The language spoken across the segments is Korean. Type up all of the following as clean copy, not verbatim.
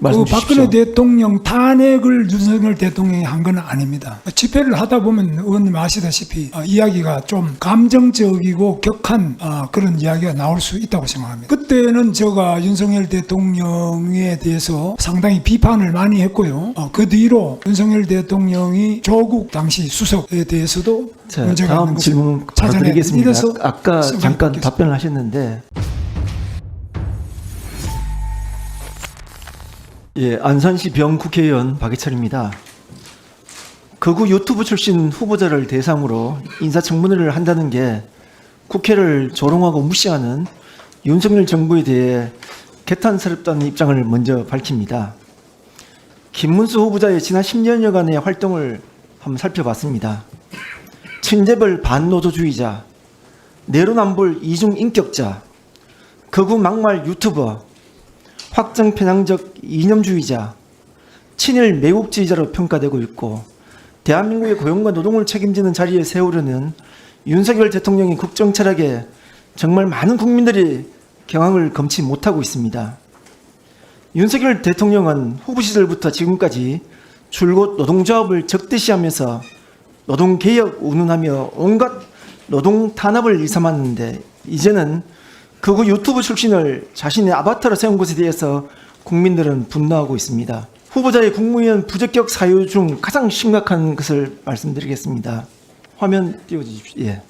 말씀 주십시오. 박근혜 대통령 탄핵을 윤석열 대통령이 한 건 아닙니다. 집회를 하다 보면 의원님 아시다시피 이야기가 좀 감정적이고 격한 그런 이야기가 나올 수 있다고 생각합니다. 그때는 제가 윤석열 대통령에 대해서 상당히 비판을 많이 했고요. 그 뒤로 윤석열 대통령이 조국 당시 수석에 대해서도 자, 문제가 있는 다음 것을 질문 바로 찾아내야 드리겠습니다. 이래서 아까 잠깐 생각했겠습니다. 답변을 하셨는데 예, 안산시 병 국회의원 박예철입니다. 극우 유튜브 출신 후보자를 대상으로 인사청문회를 한다는 게 국회를 조롱하고 무시하는 윤석열 정부에 대해 개탄스럽다는 입장을 먼저 밝힙니다. 김문수 후보자의 지난 10년여간의 활동을 한번 살펴봤습니다. 친재벌 반노조주의자, 내로남불 이중인격자, 극우 막말 유튜버, 확정 편향적 이념주의자, 친일 매국주의자로 평가되고 있고 대한민국의 고용과 노동을 책임지는 자리에 세우려는 윤석열 대통령의 국정 철학에 정말 많은 국민들이 경악을 금치 못하고 있습니다. 윤석열 대통령은 후보 시절부터 지금까지 줄곧 노동조합을 적대시하면서 노동개혁 운운하며 온갖 노동 탄압을 일삼았는데 이제는 극우 유튜브 출신을 자신의 아바타로 세운 것에 대해서 국민들은 분노하고 있습니다. 후보자의 국무위원 부적격 사유 중 가장 심각한 것을 말씀드리겠습니다. 화면 띄워주십시오. 예.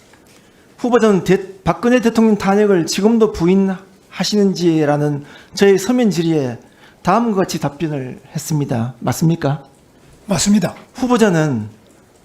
후보자는 박근혜 대통령 탄핵을 지금도 부인하시는지라는 저의 서면 질의에 다음과 같이 답변을 했습니다. 맞습니까? 맞습니다. 후보자는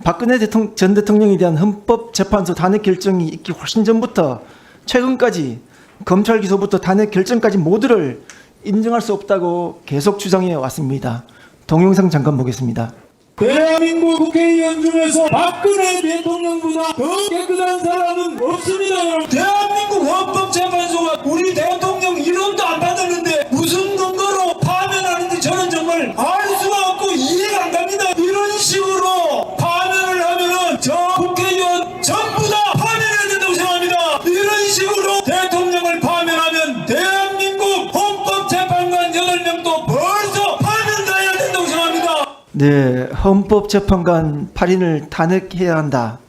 박근혜 전 대통령에 대한 헌법재판소 탄핵 결정이 있기 훨씬 전부터 최근까지 검찰 기소부터 탄핵 결정까지 모두를 인정할 수 없다고 계속 주장해 왔습니다. 동영상 잠깐 보겠습니다. 대한민국 국회의원 중에서 박근혜 대통령보다 더 깨끗한 사람은 없습니다. 대한민국 헌법재판소가 우리 대통령 이름도 안 받았는데 무슨 근거로 파면하는지 저는 정말 알 수가 없고 이해가 안 갑니다. 이런 식으로 파면을 하면은 저 국회의원 전부 다 파면해야 된다고 생각합니다. 이런 식으로 대통령을 파면하면 대한민국 헌법재판관 8명도 벌써 파면당해야 된다고 생각합니다. 네, 헌법재판관 8인을 탄핵해야 한다.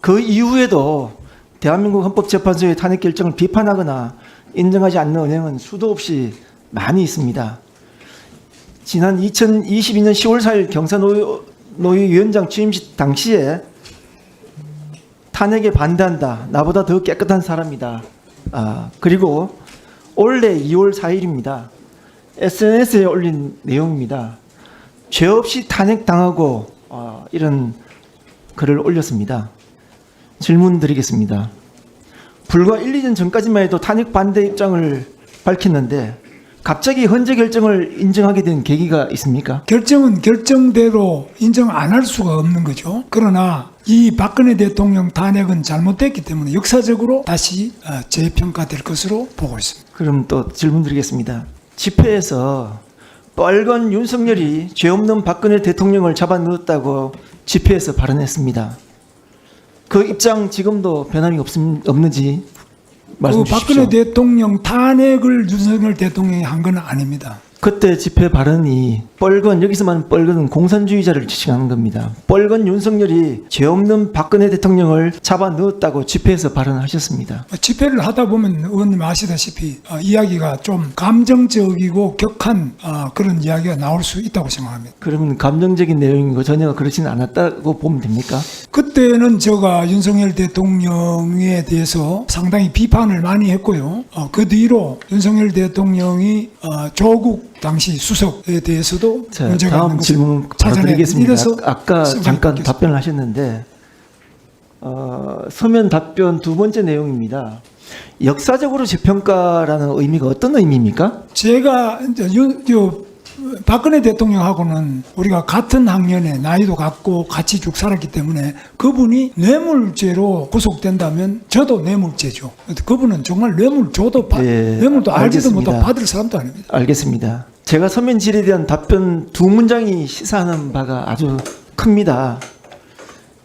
그 이후에도 대한민국 헌법재판소의 탄핵 결정을 비판하거나 인정하지 않는 은행은 수도 없이 많이 있습니다. 지난 2022년 10월 4일 경사노위위원장 취임식 당시에 탄핵에 반대한다. 나보다 더 깨끗한 사람이다. 그리고 올해 2월 4일입니다. SNS에 올린 내용입니다. 죄 없이 탄핵당하고 이런 글을 올렸습니다. 질문 드리겠습니다. 불과 1, 2년 전까지만 해도 탄핵 반대 입장을 밝혔는데 갑자기 헌재 결정을 인정하게 된 계기가 있습니까? 결정은 결정대로 인정 안 할 수가 없는 거죠. 그러나 이 박근혜 대통령 탄핵은 잘못됐기 때문에 역사적으로 다시 재평가될 것으로 보고 있습니다. 그럼 또 질문 드리겠습니다. 집회에서 빨간 윤석열이 죄 없는 박근혜 대통령을 잡아넣었다고 집회에서 발언했습니다. 그 입장 지금도 변함이 없는지 말씀 주십시오. 박근혜 대통령 탄핵을 윤석열 대통령이 한 건 아닙니다. 그때 집회 발언이 뻘건, 여기서만 뻘건은 공산주의자를 지칭하는 겁니다. 뻘건 윤석열이 죄 없는 박근혜 대통령을 잡아 넣었다고 집회에서 발언하셨습니다. 집회를 하다 보면 의원님 아시다시피 이야기가 좀 감정적이고 격한 그런 이야기가 나올 수 있다고 생각합니다. 그러면 감정적인 내용이고 전혀 그렇지는 않았다고 보면 됩니까? 그때는 제가 윤석열 대통령에 대해서 상당히 비판을 많이 했고요. 그 뒤로 윤석열 대통령이 조국 당시 수석에 대해서도 자, 문제가 있는 다음 것을 질문 바로 찾아내야 드리겠습니다. 이래서 아까 잠깐 생각했겠습니다. 답변을 하셨는데 서면 답변 두 번째 내용입니다. 역사적으로 재평가라는 의미가 어떤 의미입니까? 제가 이제 박근혜 대통령하고는 우리가 같은 학년에 나이도 같고 같이 쭉 살았기 때문에 그분이 뇌물죄로 구속된다면 저도 뇌물죄죠. 그분은 정말 뇌물줘도 예, 뇌물도 알지도 알겠습니다. 못하고 받을 사람도 아닙니다. 알겠습니다. 제가 서면 질의에 대한 답변 두 문장이 시사하는 바가 아주 큽니다.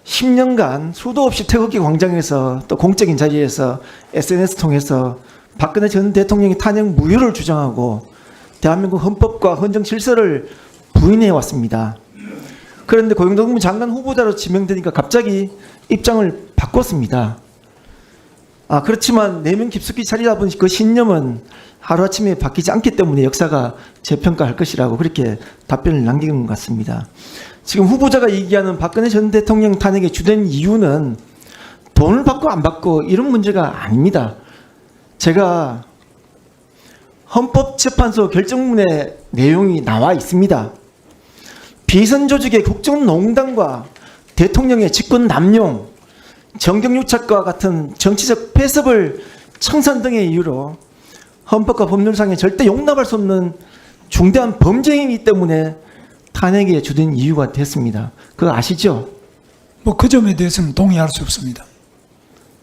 10년간 수도 없이 태극기 광장에서 또 공적인 자리에서 SNS 통해서 박근혜 전 대통령이 탄핵 무효를 주장하고 대한민국 헌법과 헌정 질서를 부인해 왔습니다. 그런데 고용노동부 장관 후보자로 지명되니까 갑자기 입장을 바꿨습니다. 그렇지만 내면 깊숙이 자리 잡은 그 신념은 하루아침에 바뀌지 않기 때문에 역사가 재평가할 것이라고 그렇게 답변을 남긴 것 같습니다. 지금 후보자가 얘기하는 박근혜 전 대통령 탄핵의 주된 이유는 돈을 받고 안 받고 이런 문제가 아닙니다. 제가 헌법재판소 결정문에 내용이 나와 있습니다. 비선 조직의 국정농단과 대통령의 직권 남용, 정경유착과 같은 정치적 폐습을 청산 등의 이유로 헌법과 법률상에 절대 용납할 수 없는 중대한 범죄 행위이기 때문에 탄핵의 주된 이유가 됐습니다. 그거 아시죠? 뭐 그 점에 대해서는 동의할 수 없습니다.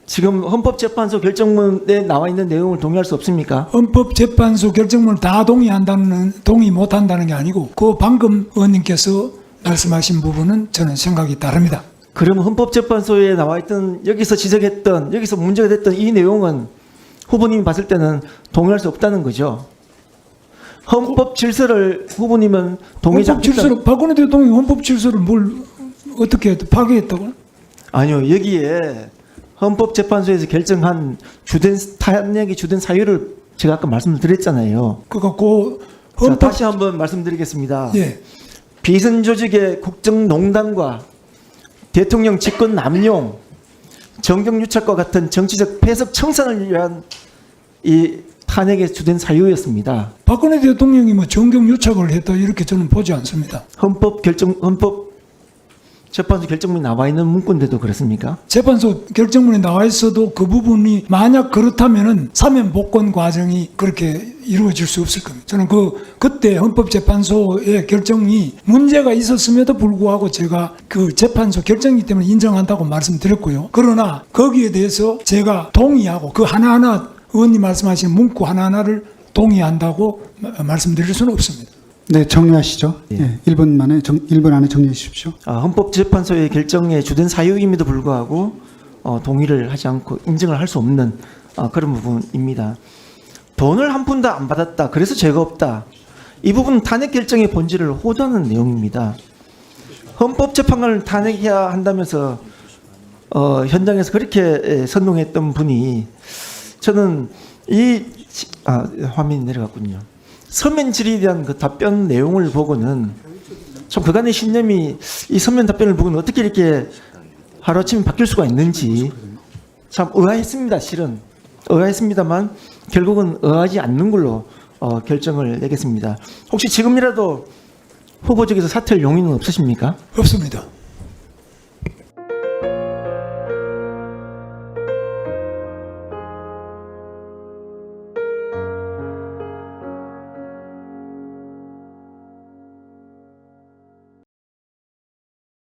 지금 헌법재판소 결정문에 나와 있는 내용을 동의할 수 없습니까? 헌법재판소 결정문을 다 동의 못한다는 게 아니고 그 방금 의원님께서 말씀하신 부분은 저는 생각이 다릅니다. 그러면 헌법재판소에 나와 있던 여기서 지적했던 여기서 문제가 됐던 이 내용은 후보님이 봤을 때는 동의할 수 없다는 거죠. 헌법 질서를 후보님은 동의하지 헌법 질서를 박근혜 대통령이 헌법 질서를 뭘 어떻게 파괴했다고? 아니요, 여기에 헌법재판소에서 결정한 탄핵의 주된 사유를 제가 아까 말씀을 드렸잖아요. 그래갖고 자, 다시 한번 말씀드리겠습니다. 예. 비선 조직의 국정농단과 대통령 직권 남용, 정경유착과 같은 정치적 폐석 청산을 위한 이 탄핵의 주된 사유였습니다. 박근혜 대통령이 뭐 정경유착을 했다 이렇게 저는 보지 않습니다. 헌법재판소 결정문이 나와 있는 문구인데도 그렇습니까? 재판소 결정문에 나와 있어도 그 부분이 만약 그렇다면은 사면 복권 과정이 그렇게 이루어질 수 없을 겁니다. 저는 그때 헌법재판소의 결정이 문제가 있었음에도 불구하고 제가 그 재판소 결정이기 때문에 인정한다고 말씀드렸고요. 그러나 거기에 대해서 제가 동의하고 그 하나하나 의원님 말씀하신 문구 하나하나를 동의한다고 말씀드릴 수는 없습니다. 네, 정리하시죠. 예. 1분 안에 정리해 주십시오. 헌법재판소의 결정의 주된 사유임에도 불구하고 동의를 하지 않고 인정을 할 수 없는 그런 부분입니다. 돈을 한 푼도 안 받았다. 그래서 죄가 없다. 이 부분은 탄핵 결정의 본질을 호도하는 내용입니다. 헌법재판관을 탄핵해야 한다면서 현장에서 그렇게 선동했던 분이 저는 화면이 내려갔군요. 서면 질의에 대한 그 답변 내용을 보고는 참 그간의 신념이 이 서면 답변을 보고는 어떻게 이렇게 하루아침에 바뀔 수가 있는지 참 의아했습니다. 실은 의아했습니다만 결국은 의아하지 않는 걸로 결정을 내겠습니다. 혹시 지금이라도 후보 측에서 사퇴할 용의는 없으십니까? 없습니다.